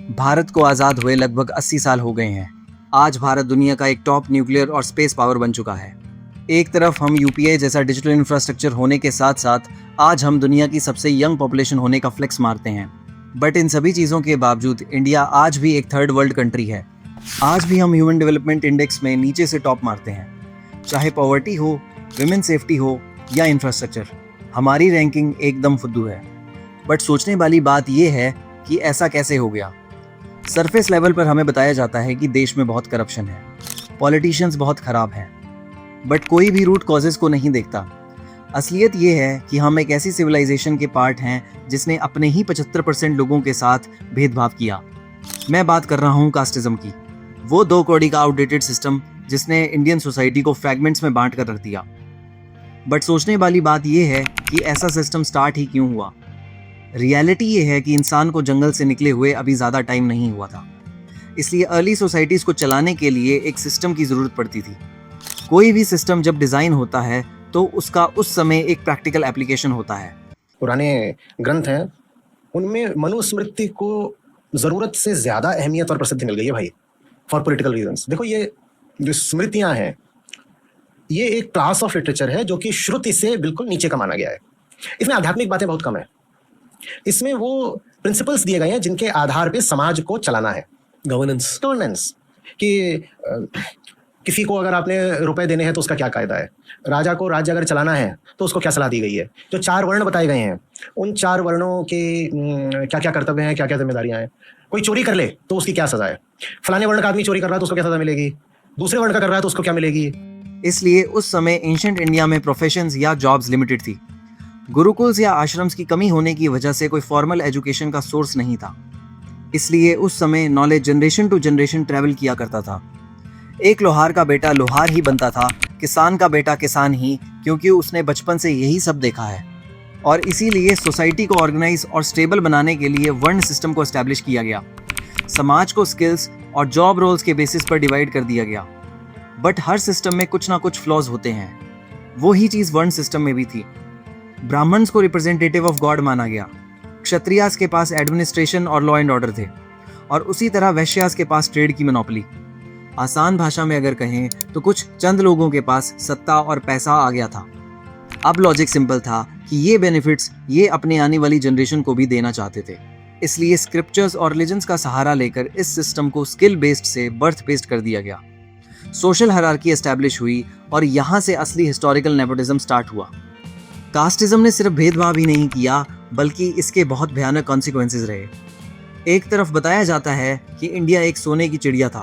भारत को आज़ाद हुए लगभग 80 साल हो गए हैं। आज भारत दुनिया का एक टॉप न्यूक्लियर और स्पेस पावर बन चुका है। एक तरफ हम यूपीआई जैसा डिजिटल इंफ्रास्ट्रक्चर होने के साथ साथ आज हम दुनिया की सबसे यंग पॉपुलेशन होने का फ्लेक्स मारते हैं। बट इन सभी चीज़ों के बावजूद इंडिया आज भी एक थर्ड वर्ल्ड कंट्री है। आज भी हम ह्यूमन डेवलपमेंट इंडेक्स में नीचे से टॉप मारते हैं। चाहे पॉवर्टी हो, विमेन सेफ्टी हो या इंफ्रास्ट्रक्चर, हमारी रैंकिंग एकदम फुद्दू है। बट सोचने वाली बात यह है कि ऐसा कैसे हो गया। सरफेस लेवल पर हमें बताया जाता है कि देश में बहुत करप्शन है, पॉलिटिशियंस बहुत खराब हैं, बट कोई भी रूट कॉजेज को नहीं देखता। असलियत ये है कि हम एक ऐसी सिविलाइजेशन के पार्ट हैं जिसने अपने ही 75% लोगों के साथ भेदभाव किया। मैं बात कर रहा हूँ कास्टिज्म की, वो 2 कौड़ी का आउटडेटेड सिस्टम जिसने इंडियन सोसाइटी को फ्रैगमेंट्स में बांट कर रख दिया। बट सोचने वाली बात यह है कि ऐसा सिस्टम स्टार्ट ही क्यों हुआ। रियलिटी ये है कि इंसान को जंगल से निकले हुए अभी ज़्यादा टाइम नहीं हुआ था, इसलिए अर्ली सोसाइटीज़ को चलाने के लिए एक सिस्टम की ज़रूरत पड़ती थी। कोई भी सिस्टम जब डिज़ाइन होता है तो उसका उस समय एक प्रैक्टिकल एप्लीकेशन होता है। पुराने ग्रंथ हैं, उनमें मनुस्मृति को ज़रूरत से ज़्यादा अहमियत और प्रसिद्धि मिल गई है भाई, फॉर पॉलिटिकल रीजंस। देखो, ये जो स्मृतियाँ हैं, ये एक क्लास ऑफ लिटरेचर है जो कि श्रुति से बिल्कुल नीचे का माना गया है। इसमें आध्यात्मिक बातें बहुत कम है। इसमें वो प्रिंसिपल्स दिए गए हैं जिनके आधार पे समाज को चलाना है। गवर्नेंस कि किसी को अगर आपने रुपए देने हैं तो उसका क्या कायदा है, राजा को राज्य अगर चलाना है तो उसको क्या सलाह दी गई है, जो 4 वर्ण बताए गए हैं उन 4 वर्णों के क्या क्या कर्तव्य हैं, क्या क्या जिम्मेदारियां हैं। कोई चोरी कर ले तो उसकी क्या सजा है, फलाने वर्ण का आदमी चोरी कर रहा है तो उसको क्या सजा मिलेगी, दूसरे वर्ण का कर रहा है तो उसको क्या मिलेगी। इसलिए उस समय एंशिएंट इंडिया में प्रोफेशंस या जॉब्स लिमिटेड थी। गुरुकुल्स या आश्रम्स की कमी होने की वजह से कोई फॉर्मल एजुकेशन का सोर्स नहीं था, इसलिए उस समय knowledge generation to generation travel किया करता था। एक लोहार का बेटा लोहार ही बनता था, किसान का बेटा किसान ही, क्योंकि उसने बचपन से यही सब देखा है। और इसीलिए सोसाइटी को ऑर्गेनाइज और स्टेबल बनाने के लिए वर्ण सिस्टम को एस्टैब्लिश किया गया। समाज को स्किल्स और जॉब रोल्स के बेसिस पर डिवाइड कर दिया गया। बट हर सिस्टम में कुछ ना कुछ फ्लॉज होते हैं। वो ही चीज़ वर्ण सिस्टम में भी थी। ब्राह्मण्स को रिप्रेजेंटेटिव ऑफ गॉड माना गया, क्षत्रियास के पास एडमिनिस्ट्रेशन और लॉ एंड ऑर्डर थे, और उसी तरह वैश्यास के पास ट्रेड की मोनोपोली। आसान भाषा में अगर कहें तो कुछ चंद लोगों के पास सत्ता और पैसा आ गया था। अब लॉजिक सिंपल था कि ये बेनिफिट्स ये अपने आने वाली जनरेशन को भी देना चाहते थे। इसलिए स्क्रिप्चर्स और रिलीजन्स का सहारा लेकर इस सिस्टम को स्किल बेस्ड से बर्थ बेस्ड कर दिया गया। सोशल हायरार्की एस्टैब्लिश हुई और यहाँ से असली हिस्टोरिकल नेपोटिज्म स्टार्ट हुआ। कास्टिज्म ने सिर्फ भेदभाव ही नहीं किया, बल्कि इसके बहुत भयानक कॉन्सिक्वेंसेस रहे। एक तरफ बताया जाता है कि इंडिया एक सोने की चिड़िया था,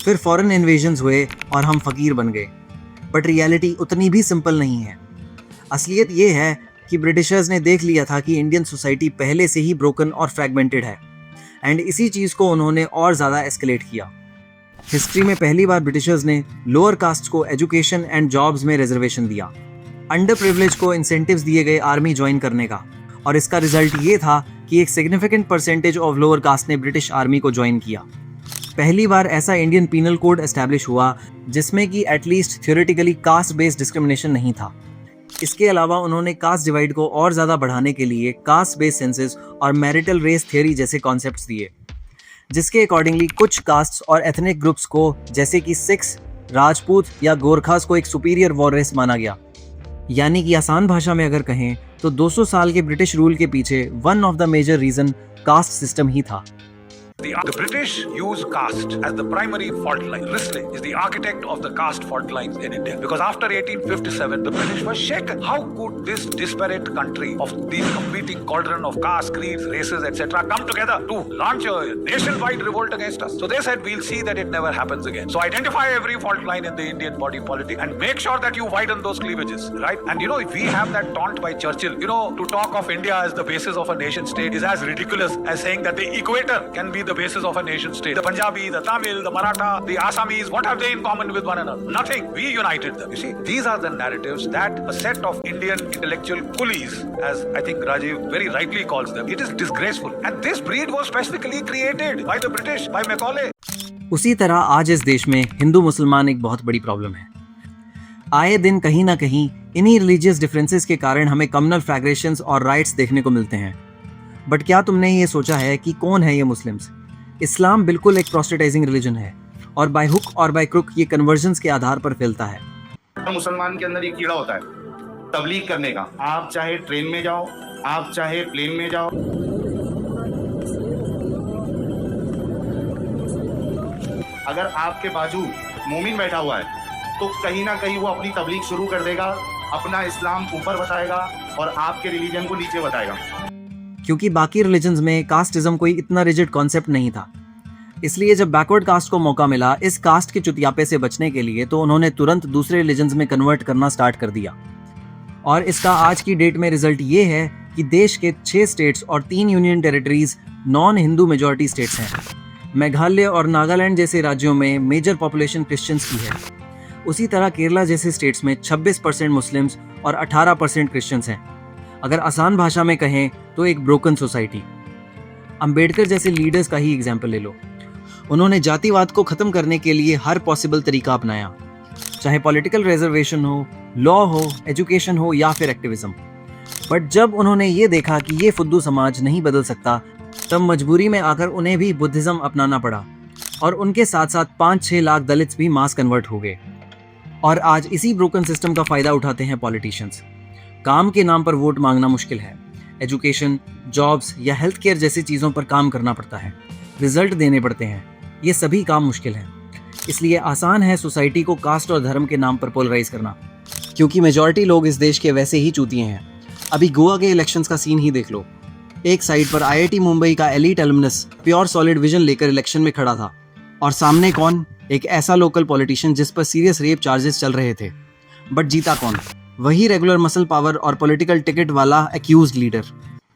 फिर फॉरेन इन्वेजन्स हुए और हम फकीर बन गए। बट रियलिटी उतनी भी सिंपल नहीं है। असलियत ये है कि ब्रिटिशर्स ने देख लिया था कि इंडियन सोसाइटी पहले से ही ब्रोकन और फ्रैगमेंटेड है, एंड इसी चीज़ को उन्होंने और ज़्यादा एस्केलेट किया। हिस्ट्री में पहली बार ब्रिटिशर्स ने लोअर कास्ट को एजुकेशन एंड जॉब्स में रिजर्वेशन दिया। अंडर प्रिविलेज को इंसेंटिव्स दिए गए आर्मी ज्वाइन करने का, और इसका रिजल्ट ये था कि एक significant percentage of lower caste ने ब्रिटिश आर्मी को ज्वाइन किया। पहली बार ऐसा इंडियन पीनल कोड एस्टैब्लिश हुआ जिसमें कि at least theoretically caste based discrimination नहीं था। इसके अलावा उन्होंने कास्ट डिवाइड को और ज़्यादा बढ़ाने के लिए कास्ट बेस्ड सेंसेस और मैरिटल रेस थियोरी जैसे कॉन्सेप्ट्स दिए, जिसके अकॉर्डिंगली कुछ कास्ट्स और एथनिक ग्रुप्स को, जैसे कि सिख्स, राजपूत या गोरखास को एक सुपीरियर वॉर रेस माना गया। यानी कि आसान भाषा में अगर कहें तो 200 साल के ब्रिटिश रूल के पीछे one of the major reason caste system ही था। The British use caste as the primary fault line. Risley is the architect of the caste fault lines in India. Because after 1857, the British were shaken. How could this disparate country of these competing cauldron of caste, creeds, races, etc. come together to launch a nationwide revolt against us? So they said, we'll see that it never happens again. So identify every fault line in the Indian body politic and make sure that you widen those cleavages, right? And you know, if we have that taunt by Churchill, you know, to talk of India as the basis of a nation state is as ridiculous as saying that the equator can be the basis of a nation state. The Punjabi, the Tamil, the Maratha, the Assamese, what have they in common with one another? Nothing. We united them. You see, these are the narratives that a set of Indian intellectual coolies, as I think Rajiv very rightly calls them, it is disgraceful. And this breed was specifically created by the British, by Macaulay. उसी तरह आज इस देश में हिंदू मुसलमान एक बहुत बड़ी प्रॉब्लम है। आए दिन कहीं ना कहीं इन्हीं रिलीजियस डिफरेंसेस के कारण हमें कम्युनल फ्रैग्रेशंस और राइट्स देखने को मिलते हैं। बट क्या तुमने ये सोचा है कि कौन है ये मुस्लिम्स? इस्लाम बिल्कुल एक प्रोस्टिटाइजिंग रिलीजन है और बाय हुक और बाय क्रुक ये कन्वर्जन्स के आधार पर फैलता है। मुसलमान के अंदर एक कीड़ा होता है तबलीग करने का। आप चाहे ट्रेन में जाओ, आप चाहे प्लेन में जाओ, अगर आपके बाजू मोमिन बैठा हुआ है तो कहीं ना कहीं वो अपनी तबलीग शुरू कर देगा, अपना इस्लाम ऊपर बताएगा और आपके रिलीजन को नीचे बताएगा। क्योंकि बाकी रिलीजन्स में कास्टिज्म कोई इतना रिजिड कॉन्सेप्ट नहीं था, इसलिए जब बैकवर्ड कास्ट को मौका मिला इस कास्ट के चुतियापे से बचने के लिए तो उन्होंने तुरंत दूसरे रिलीजन्स में कन्वर्ट करना स्टार्ट कर दिया। और इसका आज की डेट में रिजल्ट ये है कि देश के 6 स्टेट्स और 3 union territories non Hindu majority states हैं। मेघालय और नागालैंड जैसे राज्यों में मेजर पॉपुलेशन क्रिश्चियंस की है। उसी तरह केरला जैसे स्टेट्स में 26% मुस्लिम्स और 18% क्रिश्चियंस हैं। अगर आसान भाषा में कहें तो एक ब्रोकन सोसाइटी। अंबेडकर जैसे लीडर्स का ही एग्जाम्पल ले लो, उन्होंने जातिवाद को खत्म करने के लिए हर पॉसिबल तरीका अपनाया, चाहे पॉलिटिकल रिजर्वेशन हो, लॉ हो, एजुकेशन हो या फिर एक्टिविज्म। बट जब उन्होंने ये देखा कि ये फुद्दू समाज नहीं बदल सकता, तब मजबूरी में आकर उन्हें भी बुद्धिज्म अपनाना पड़ा और उनके साथ साथ 5-6 लाख दलित्स भी मास कन्वर्ट हो गए। और आज इसी ब्रोकन सिस्टम का फायदा उठाते हैं पॉलिटिशियंस। काम के नाम पर वोट मांगना मुश्किल है, एजुकेशन, जॉब्स या हेल्थ केयर जैसी चीज़ों पर काम करना पड़ता है, रिजल्ट देने पड़ते हैं, ये सभी काम मुश्किल हैं। इसलिए आसान है सोसाइटी को कास्ट और धर्म के नाम पर पोलराइज करना, क्योंकि मेजॉरिटी लोग इस देश के वैसे ही चूतिए हैं। अभी गोवा के इलेक्शंस का सीन ही देख लो। एक साइड पर IIT मुंबई का elite alumnus pure solid vision लेकर इलेक्शन में खड़ा था और सामने कौन? एक ऐसा लोकल पॉलिटिशियन जिस पर सीरियस रेप चार्जेस चल रहे थे। बट जीता कौन? वही रेगुलर मसल पावर और पॉलिटिकल टिकट वाला एक्यूज्ड लीडर।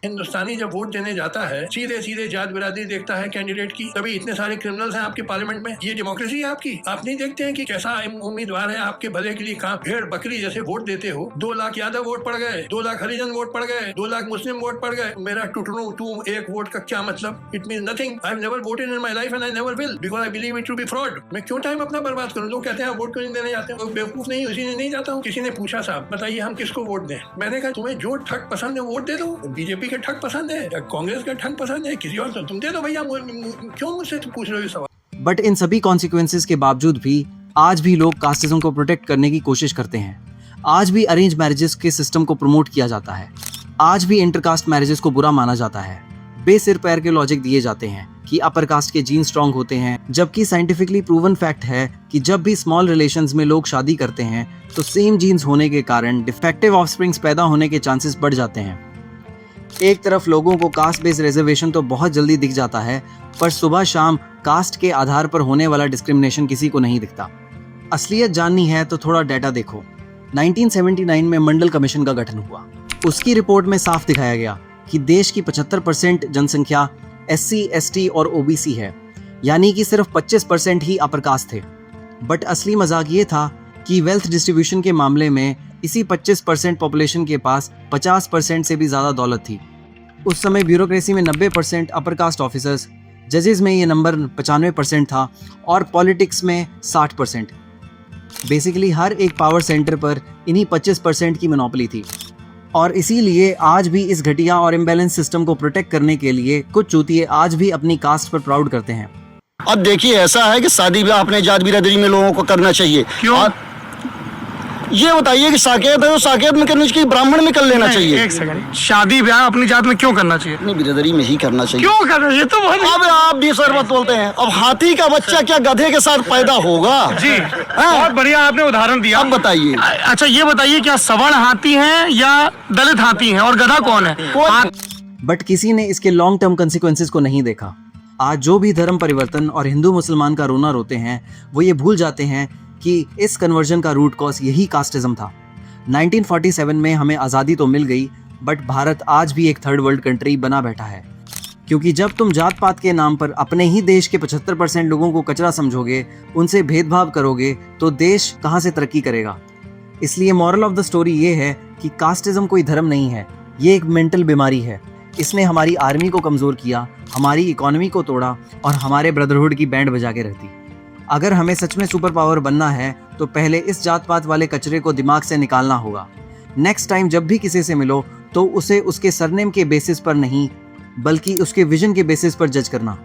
हिंदुस्तानी जब वोट देने जाता है सीधे सीधे जात बिरादरी देखता है कैंडिडेट की। तभी इतने सारे क्रिमिनल्स हैं आपके पार्लियामेंट में। ये डेमोक्रेसी है आपकी? आप नहीं देखते हैं कि कैसा उम्मीदवार है आपके भले के लिए? कहाँ भेड़ बकरी जैसे वोट देते हो। 2 लाख यादव वोट पड़ गए, 2 लाख हरिजन वोट पड़ गए, 2 लाख मुस्लिम वोट पड़ गए। मेरा टुटनू तू एक वोट का क्या मतलब? It mean nothing. I have never voted in my life and I never will because I believe it to be fraud. मैं क्यों टाइम अपना बर्बाद करूं? लोग कहते हैं आप वोट क्यों नहीं देने जाते हो? बेवकूफ नहीं, उसी ने नहीं जाता हूँ। किसी ने पूछा साहब बताइए हम किसको वोट दें? मैंने कहा तुम्हें जो ठग पसंद है वोट दे दो। बीजेपी के ठग पसंद है, कांग्रेस का ठग पसंद है, किसी और तो तुम दे दो भैया। क्यों मुझसे पूछ रहे हो सवाल? बट इन सभी कॉन्सिक्वेंसेस के बावजूद भी आज भी लोग कास्टिज्म को प्रोटेक्ट करने की कोशिश करते हैं। आज भी अरेंज मैरिजेस के सिस्टम को प्रमोट किया जाता है। आज भी इंटरकास्ट मैरिजेस को बुरा माना जाता है। बेसिर पैर के लॉजिक दिए जाते हैं कि अपर कास्ट के जीन स्ट्रांग होते हैं, जबकि साइंटिफिकली प्रूवन फैक्ट है कि जब भी स्मॉल रिलेशंस में लोग शादी करते हैं तो सेम जीन्स होने के कारण डिफेक्टिव ऑफस्प्रिंग्स पैदा होने के चांसेस बढ़ जाते हैं। एक तरफ लोगों को कास्ट बेस्ड रिजर्वेशन तो बहुत जल्दी दिख जाता है, पर सुबह शाम कास्ट के आधार पर होने वाला डिस्क्रिमिनेशन किसी को नहीं दिखता। असलियत जाननी है तो थोड़ा डाटा देखो। 1979 में मंडल कमीशन का गठन हुआ। उसकी रिपोर्ट में साफ दिखाया गया कि देश की 75% जनसंख्या SC, ST और OBC है, यानी कि सिर्फ 25% ही अपर कास्ट थे। बट असली मजाक ये था कि वेल्थ डिस्ट्रीब्यूशन के मामले में इसी 25% पॉपुलेशन के पास 50% से भी ज़्यादा दौलत थी। उस समय ब्यूरोक्रेसी में 90% अपर कास्ट ऑफिसर्स, जजेस में ये नंबर 95% था और पॉलिटिक्स में 60%। बेसिकली हर एक पावर सेंटर पर इन्हीं 25% की मोनोपोली थी। और इसीलिए आज भी इस घटिया और इम्बैलेंस सिस्टम को प्रोटेक्ट करने के लिए कुछ चूतिए आज भी अपनी कास्ट पर प्राउड करते हैं। अब देखिए ऐसा है कि शादी ब्याह अपने जात बिरादरी में लोगों को करना चाहिए। क्यों? ये बताइए कि साकेत है तो साकेत में करनी चाहिए, ब्राह्मण में कर लेना चाहिए। एक सेकंड, शादी ब्याह अपनी जात में क्यों करना चाहिए? अपनी बिरादरी में ही करना चाहिए। क्यों कर रहे? ये तो बहुत अब आप भी सरबत बोलते हैं। अब हाथी का बच्चा क्या गधे के साथ पैदा होगा? जी, बहुत बढ़िया आपने उदाहरण दिया। अब बताइए। अच्छा ये बताइए, क्या सवर्ण हाथी हैं या दलित हाथी हैं, और गधा कौन है? बट किसी ने इसके लॉन्ग टर्म कंसिक्वेंसेस को नहीं देखा। आज जो भी धर्म परिवर्तन और हिंदू मुसलमान का रोना रोते हैं, वो ये भूल जाते हैं कि इस कन्वर्जन का रूट कॉज यही कास्टिज्म था। 1947 में हमें आज़ादी तो मिल गई, बट भारत आज भी एक थर्ड वर्ल्ड कंट्री बना बैठा है। क्योंकि जब तुम जात पात के नाम पर अपने ही देश के 75% लोगों को कचरा समझोगे, उनसे भेदभाव करोगे, तो देश कहाँ से तरक्की करेगा। इसलिए मॉरल ऑफ द स्टोरी ये है कि कास्टिज्म कोई धर्म नहीं है, ये एक मेंटल बीमारी है। इसने हमारी आर्मी को कमज़ोर किया, हमारी इकोनॉमी को तोड़ा और हमारे ब्रदरहुड की बैंड बजा के रहती। अगर हमें सच में सुपर पावर बनना है तो पहले इस जात पात वाले कचरे को दिमाग से निकालना होगा। नेक्स्ट टाइम जब भी किसी से मिलो तो उसे उसके सरनेम के बेसिस पर नहीं, बल्कि उसके विजन के बेसिस पर जज करना।